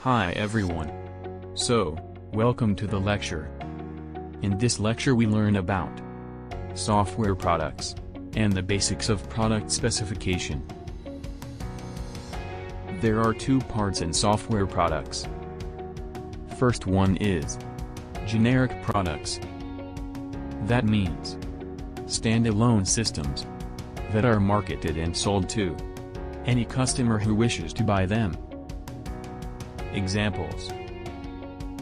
Hi everyone. So, welcome to the lecture. In this lecture we learn about software products and the basics of product specification. There are two parts in software products. First one is generic products. That means standalone systems that are marketed and sold to any customer who wishes to buy them. Examples: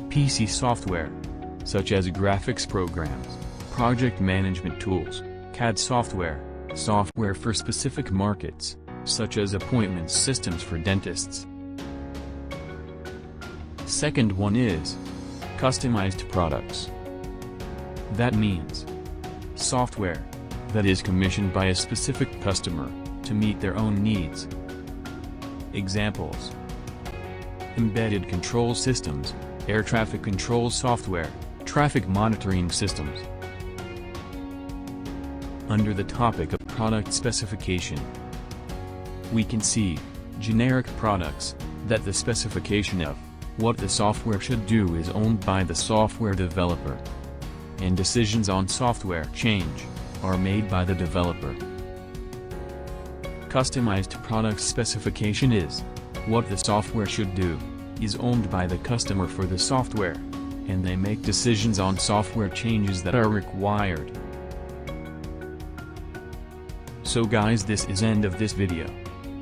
PC software, such as graphics programs, project management tools, CAD software, software for specific markets, such as appointment systems for dentists. Second one is customized products. That means software that is commissioned by a specific customer to meet their own needs. Examples: embedded control systems, air traffic control software, traffic monitoring systems. Under the topic of product specification, we can see generic products, that the specification of what the software should do is owned by the software developer, and decisions on software change are made by the developer. Customized product specification is what the software should do, is owned by the customer for the software, and they make decisions on software changes that are required. So guys, this is end of this video,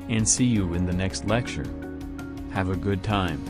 and see you in the next lecture. Have a good time.